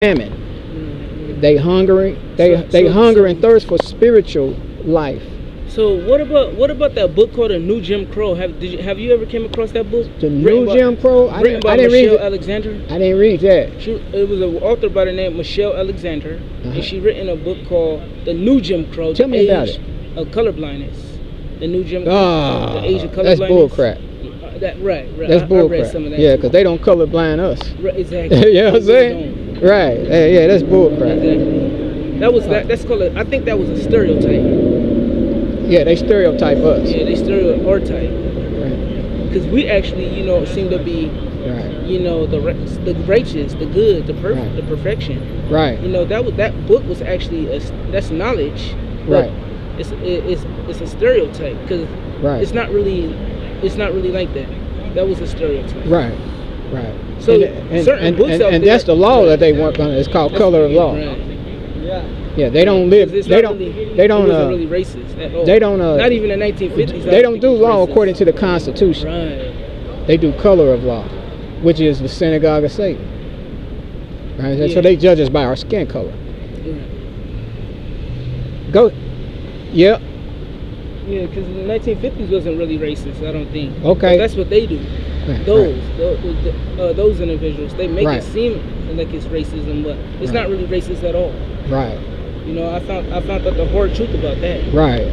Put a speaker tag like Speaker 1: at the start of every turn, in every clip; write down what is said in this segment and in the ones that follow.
Speaker 1: famine. They hungering. They hunger and thirst for spiritual life.
Speaker 2: So what about that book called The New Jim Crow? Have you ever came across that book?
Speaker 1: The New Jim Crow. I didn't read
Speaker 2: Michelle
Speaker 1: it.
Speaker 2: Alexander.
Speaker 1: I didn't read that.
Speaker 2: It was an author by the name Michelle Alexander, and she written a book called The New Jim Crow.
Speaker 1: Tell me about it.
Speaker 2: Of colorblindness. The New Jim Crow.
Speaker 1: Oh,
Speaker 2: the age of colorblindness.
Speaker 1: that's bullcrap.
Speaker 2: Right.
Speaker 1: That's bullcrap.
Speaker 2: I read some of that.
Speaker 1: Yeah, because they don't colorblind us.
Speaker 2: Right, exactly.
Speaker 1: You know what I'm saying? Right. Yeah, that's bullcrap.
Speaker 2: Exactly. That's called. I think that was a stereotype.
Speaker 1: Yeah, they stereotype us.
Speaker 2: Yeah, they stereotype our type.
Speaker 1: Right.
Speaker 2: Because we actually, seem to be,
Speaker 1: right.
Speaker 2: The righteous, the good, the perfect,
Speaker 1: right.
Speaker 2: the perfection.
Speaker 1: Right.
Speaker 2: That book was actually that's knowledge.
Speaker 1: Right.
Speaker 2: It's a stereotype because
Speaker 1: right.
Speaker 2: it's not really like that. That was a stereotype.
Speaker 1: Right. Right.
Speaker 2: So certain books out there,
Speaker 1: and that's the law that they work on. It's called color of law.
Speaker 2: Right.
Speaker 1: Yeah, they don't live. They don't.
Speaker 2: It
Speaker 1: They don't.
Speaker 2: wasn't really racist at all.
Speaker 1: They don't.
Speaker 2: Not even in the 1950s.
Speaker 1: They don't do law according to the Constitution.
Speaker 2: Right.
Speaker 1: They do color of law, which is the synagogue of Satan. Right.
Speaker 2: Yeah.
Speaker 1: So they judge us by our skin color.
Speaker 2: Yeah.
Speaker 1: Go. Yeah.
Speaker 2: Yeah, because the 1950s wasn't really racist, I don't think.
Speaker 1: Okay.
Speaker 2: But that's what they do.
Speaker 1: Right,
Speaker 2: Those individuals, they make
Speaker 1: right.
Speaker 2: it seem like it's racism, but it's
Speaker 1: right.
Speaker 2: not really racist at all.
Speaker 1: Right.
Speaker 2: I found out the hard truth about that.
Speaker 1: Right.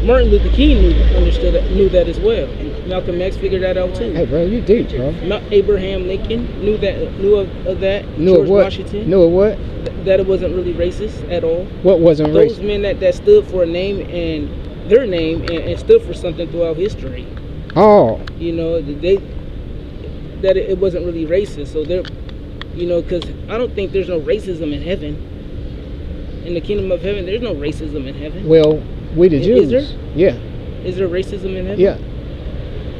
Speaker 2: Martin Luther King knew that as well. Malcolm X figured that out too.
Speaker 1: Hey, bro, you deep, bro.
Speaker 2: Abraham Lincoln knew of that.
Speaker 1: Knew
Speaker 2: George
Speaker 1: of what?
Speaker 2: Washington
Speaker 1: Knew of what?
Speaker 2: That it wasn't really racist at all.
Speaker 1: What wasn't racist?
Speaker 2: Those men that stood for a name and their name and stood for something throughout history.
Speaker 1: Oh.
Speaker 2: That it wasn't really racist. So they're, because I don't think there's no racism in heaven. In the kingdom of heaven, there's no racism in heaven.
Speaker 1: Well, we the Jews.
Speaker 2: Is there?
Speaker 1: Yeah.
Speaker 2: Is there racism in heaven?
Speaker 1: Yeah.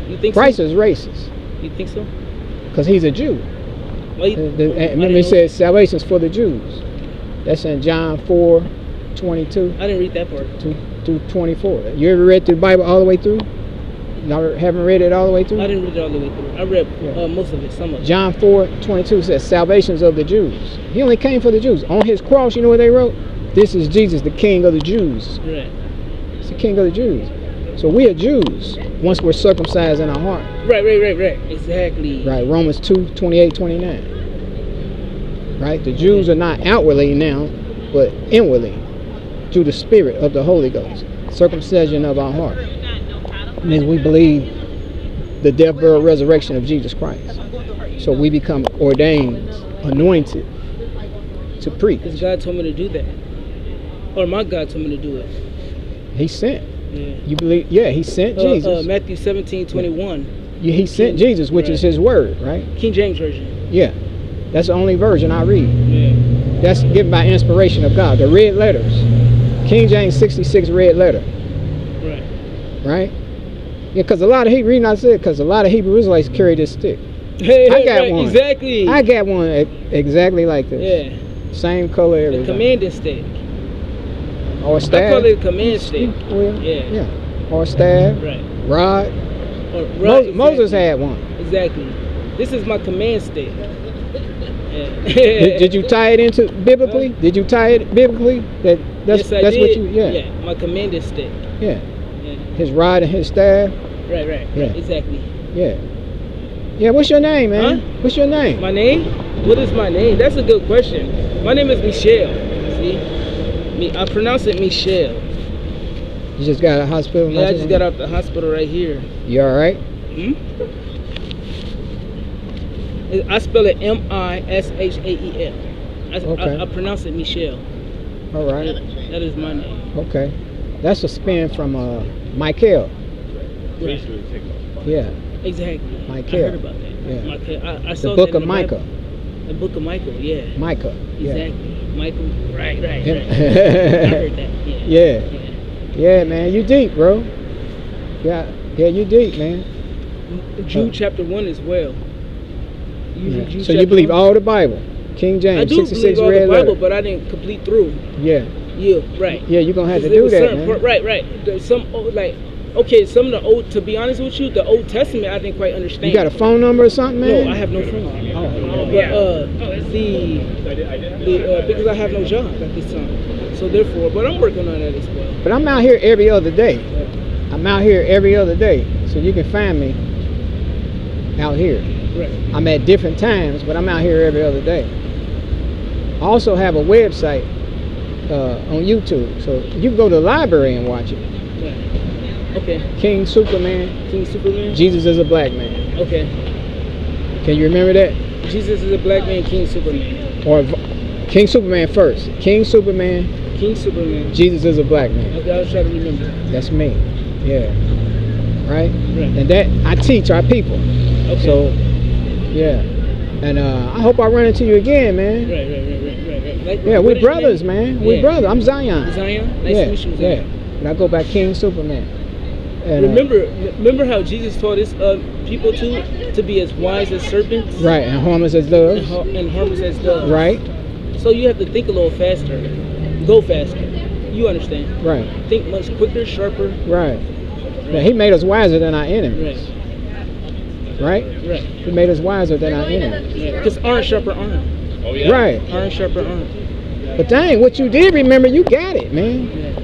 Speaker 2: You think
Speaker 1: Christ
Speaker 2: so?
Speaker 1: is racist.
Speaker 2: You think so?
Speaker 1: Because he's a Jew. Remember it says salvation's for the Jews. That's in John 4:22.
Speaker 2: I didn't read that part.
Speaker 1: Through 24. You ever read the Bible all the way through? Y'all haven't read it all the way through?
Speaker 2: I didn't read it all the way through. I read most of it, some of it.
Speaker 1: John 4:22 says salvation's of the Jews. He only came for the Jews. On his cross, you know what they wrote? This is Jesus, the King of the Jews.
Speaker 2: Right.
Speaker 1: It's the King of the Jews. So we are Jews once we're circumcised in our heart.
Speaker 2: Right. Exactly.
Speaker 1: Right. Romans 2:28-29. Right. The Jews are not outwardly now, but inwardly, through the Spirit of the Holy Ghost. Circumcision of our heart. It means we believe the death, burial, resurrection of Jesus Christ. So we become ordained, anointed to preach.
Speaker 2: Because God told me to do that. Or my God told me to do it.
Speaker 1: He sent.
Speaker 2: Yeah.
Speaker 1: You believe? Yeah, he sent Jesus.
Speaker 2: Matthew 17:21.
Speaker 1: Yeah, he sent Jesus, which is his word, right?
Speaker 2: King James Version.
Speaker 1: Yeah. That's the only version I read.
Speaker 2: Yeah.
Speaker 1: That's given by inspiration of God. The red letters. King James 66 red letter.
Speaker 2: Right.
Speaker 1: Right? Yeah, because a lot of Hebrew Israelites carry this stick. I got one.
Speaker 2: Exactly.
Speaker 1: I got one exactly like this.
Speaker 2: Yeah.
Speaker 1: Same color, everything.
Speaker 2: The commanding stick.
Speaker 1: Or staff.
Speaker 2: I call it a command stick.
Speaker 1: Well,
Speaker 2: yeah.
Speaker 1: Or staff.
Speaker 2: Right.
Speaker 1: Rod.
Speaker 2: Exactly.
Speaker 1: Moses had one.
Speaker 2: Exactly. This is my command stick. Yeah.
Speaker 1: did you tie it into biblically? Did you tie it biblically? That's
Speaker 2: yes, I
Speaker 1: that's
Speaker 2: did.
Speaker 1: what you
Speaker 2: Yeah, my commanding stick.
Speaker 1: Yeah. His rod and his staff.
Speaker 2: Right.
Speaker 1: Yeah.
Speaker 2: Exactly.
Speaker 1: Yeah. Yeah, what's your name, man?
Speaker 2: Huh?
Speaker 1: What's your name?
Speaker 2: My name? What is my name? That's a good question. My name is Michelle. See? I pronounce it Michelle.
Speaker 1: You just got out of the hospital?
Speaker 2: Yeah, I just got out the hospital right here.
Speaker 1: You alright?
Speaker 2: I spell it Mishael.
Speaker 1: Okay.
Speaker 2: I pronounce it Michelle.
Speaker 1: Alright.
Speaker 2: That is my name.
Speaker 1: Okay. That's a spin from Michael.
Speaker 2: Right.
Speaker 1: Yeah.
Speaker 2: Exactly.
Speaker 1: Michael.
Speaker 2: I heard about that.
Speaker 1: Yeah.
Speaker 2: Michael. I saw
Speaker 1: the book
Speaker 2: that
Speaker 1: of Micah.
Speaker 2: The book of Michael, yeah.
Speaker 1: Micah.
Speaker 2: Exactly.
Speaker 1: Yeah.
Speaker 2: Michael. Right.
Speaker 1: Yeah.
Speaker 2: I heard that.
Speaker 1: Yeah. Yeah, man. You deep, bro. Yeah, you deep, man.
Speaker 2: Jude chapter 1 as well.
Speaker 1: So you believe all the Bible? King James,
Speaker 2: I do
Speaker 1: 66
Speaker 2: believe all
Speaker 1: red
Speaker 2: the Bible,
Speaker 1: letter.
Speaker 2: but I didn't complete through.
Speaker 1: Yeah.
Speaker 2: Yeah, right.
Speaker 1: Yeah, you're going to have to do that, man.
Speaker 2: Right. There's some, like, Okay, some of the old, to be honest with you, the Old Testament I didn't quite understand.
Speaker 1: You got a phone number or something, man?
Speaker 2: No, I have no phone.
Speaker 1: Oh,
Speaker 2: But because I have no job at this time, so therefore, but I'm working on that as well.
Speaker 1: but I'm out here every other day. I'm out here every other day, so you can find me out here.
Speaker 2: Right.
Speaker 1: I'm at different times, but I'm out here every other day. I also have a website on YouTube, so you can go to the library and watch it.
Speaker 2: Right. Okay.
Speaker 1: King Superman,
Speaker 2: King Superman.
Speaker 1: Jesus is a black man.
Speaker 2: Okay.
Speaker 1: Can you remember that?
Speaker 2: Jesus is a black man. King Superman.
Speaker 1: Or King Superman first. King Superman,
Speaker 2: King Superman.
Speaker 1: Jesus is a black man.
Speaker 2: Okay, I was trying to remember.
Speaker 1: That's me. Yeah. Right?
Speaker 2: Right.
Speaker 1: And that I teach our people.
Speaker 2: Okay.
Speaker 1: So, yeah. And I hope I run into you again, man.
Speaker 2: Right. Like,
Speaker 1: Yeah,
Speaker 2: what
Speaker 1: we
Speaker 2: is your
Speaker 1: brothers,
Speaker 2: name?
Speaker 1: man. We
Speaker 2: Yeah.
Speaker 1: brothers. I'm Zion.
Speaker 2: Zion. Nice
Speaker 1: Yeah,
Speaker 2: to meet you,
Speaker 1: yeah.
Speaker 2: Zion.
Speaker 1: And I go by King Superman. And,
Speaker 2: Remember how Jesus taught his people to be as wise as serpents
Speaker 1: right, and harmless as doves.
Speaker 2: and harmless as doves.
Speaker 1: Right,
Speaker 2: So you have to think a little faster, go faster. You understand?
Speaker 1: right,
Speaker 2: Think much quicker, sharper.
Speaker 1: right. Now, he made us wiser than our enemies. Right?
Speaker 2: Right.
Speaker 1: He made us wiser than our enemies.
Speaker 2: Because iron sharper iron.
Speaker 3: Oh yeah.
Speaker 1: Right.
Speaker 2: Iron sharper iron.
Speaker 1: But dang, what you did remember, you got it, man.
Speaker 2: Yeah.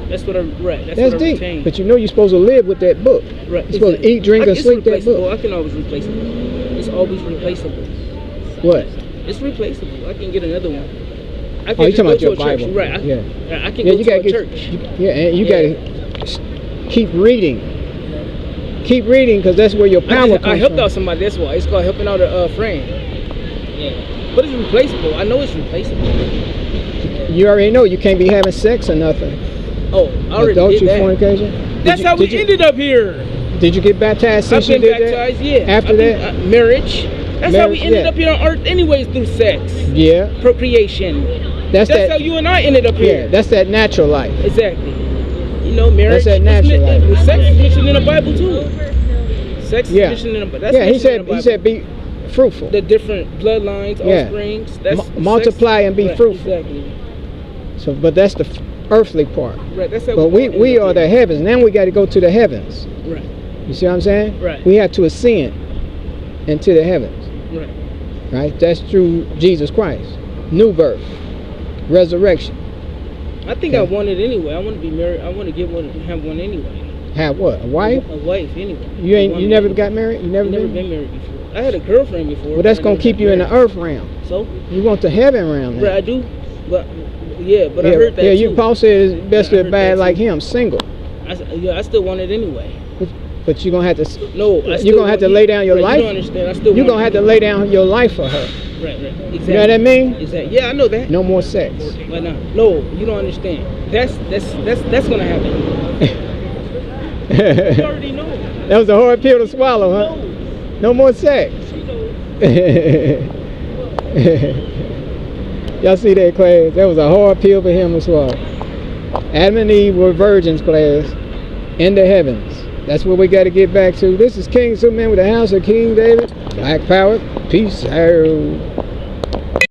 Speaker 2: That's what I right. That's
Speaker 1: That's
Speaker 2: what I
Speaker 1: deep.
Speaker 2: retained.
Speaker 1: But you know you're supposed to live with that book.
Speaker 2: Right.
Speaker 1: You're supposed to eat, drink, and
Speaker 2: It's
Speaker 1: sleep that
Speaker 2: replaceable.
Speaker 1: book.
Speaker 2: I can always replace it. It's always replaceable.
Speaker 1: What?
Speaker 2: It's replaceable. I can get another one. I can
Speaker 1: Oh, you
Speaker 2: just
Speaker 1: talking
Speaker 2: go
Speaker 1: about
Speaker 2: to
Speaker 1: your
Speaker 2: a church.
Speaker 1: Bible?
Speaker 2: Right.
Speaker 1: Yeah.
Speaker 2: I can
Speaker 1: Yeah,
Speaker 2: go
Speaker 1: you
Speaker 2: to
Speaker 1: gotta
Speaker 2: a
Speaker 1: get.
Speaker 2: church.
Speaker 1: Yeah, and you
Speaker 2: Yeah.
Speaker 1: gotta keep reading. Keep reading, because that's where your power
Speaker 2: I
Speaker 1: comes
Speaker 2: helped
Speaker 1: from.
Speaker 2: out somebody. That's why it's called helping out a friend. Yeah. But it's replaceable. I know it's replaceable.
Speaker 1: You already know you can't be having sex or nothing.
Speaker 2: Oh, I already
Speaker 1: Adultery,
Speaker 2: did that.
Speaker 1: fornication.
Speaker 2: That's how we ended up here.
Speaker 1: Did you get baptized
Speaker 2: I've
Speaker 1: since you
Speaker 2: been
Speaker 1: did
Speaker 2: baptized,
Speaker 1: that?
Speaker 2: yeah.
Speaker 1: After that?
Speaker 2: Marriage. That's how we
Speaker 1: Marriage,
Speaker 2: ended
Speaker 1: yeah.
Speaker 2: up here on earth anyways, through sex.
Speaker 1: Yeah.
Speaker 2: Procreation.
Speaker 1: That's
Speaker 2: That's
Speaker 1: that.
Speaker 2: how you and I ended up
Speaker 1: Yeah,
Speaker 2: here.
Speaker 1: that's that natural life.
Speaker 2: Exactly. You know, marriage.
Speaker 1: That's that natural life.
Speaker 2: Sex is mentioned in the Bible too. Sex
Speaker 1: Yeah.
Speaker 2: is mentioned in the Bible. That's
Speaker 1: Yeah, he
Speaker 2: mentioned in the
Speaker 1: said
Speaker 2: Bible.
Speaker 1: be fruitful.
Speaker 2: The different bloodlines,
Speaker 1: Yeah.
Speaker 2: offsprings. That's
Speaker 1: Multiply and be
Speaker 2: right,
Speaker 1: fruitful.
Speaker 2: Exactly.
Speaker 1: So, but that's the earthly part.
Speaker 2: Right. That's how
Speaker 1: But we
Speaker 2: ended up
Speaker 1: are the
Speaker 2: here.
Speaker 1: heavens. Now we got to go to the heavens.
Speaker 2: Right.
Speaker 1: You see what I'm saying?
Speaker 2: Right.
Speaker 1: We have to ascend into the heavens.
Speaker 2: Right.
Speaker 1: Right? That's through Jesus Christ. New birth, resurrection.
Speaker 2: I think I want it anyway. I want to be married. I want to get one, have one anyway.
Speaker 1: Have what? A wife?
Speaker 2: A wife anyway.
Speaker 1: You never got married? You never
Speaker 2: Never
Speaker 1: been?
Speaker 2: been married before. I had a girlfriend before.
Speaker 1: Well, that's
Speaker 2: but I
Speaker 1: gonna
Speaker 2: never
Speaker 1: keep
Speaker 2: got
Speaker 1: you in the
Speaker 2: married.
Speaker 1: earth realm.
Speaker 2: So,
Speaker 1: You want the heaven realm now.
Speaker 2: right, I do. But yeah, but I
Speaker 1: yeah,
Speaker 2: heard that
Speaker 1: yeah.
Speaker 2: too.
Speaker 1: You Paul said it's best
Speaker 2: Yeah, I
Speaker 1: to
Speaker 2: heard that
Speaker 1: abide like
Speaker 2: too.
Speaker 1: him, single.
Speaker 2: I still want it anyway.
Speaker 1: But you're gonna have to.
Speaker 2: No,
Speaker 1: You're gonna have to lay down your
Speaker 2: right,
Speaker 1: life.
Speaker 2: You don't understand. I still.
Speaker 1: You're
Speaker 2: want
Speaker 1: gonna have
Speaker 2: it
Speaker 1: to lay down your life for her.
Speaker 2: Right. Exactly.
Speaker 1: You know what I mean?
Speaker 2: Exactly. Yeah, I know that.
Speaker 1: No more sex.
Speaker 2: But no, you don't understand. That's gonna happen. You already know.
Speaker 1: That was a hard pill to swallow, huh? No more sex. Y'all see that, class? That was a hard pill for him to swallow. Adam and Eve were virgins, class, in the heavens. That's where we got to get back to. This is King Superman with the House of King David. Black Power. Peace out.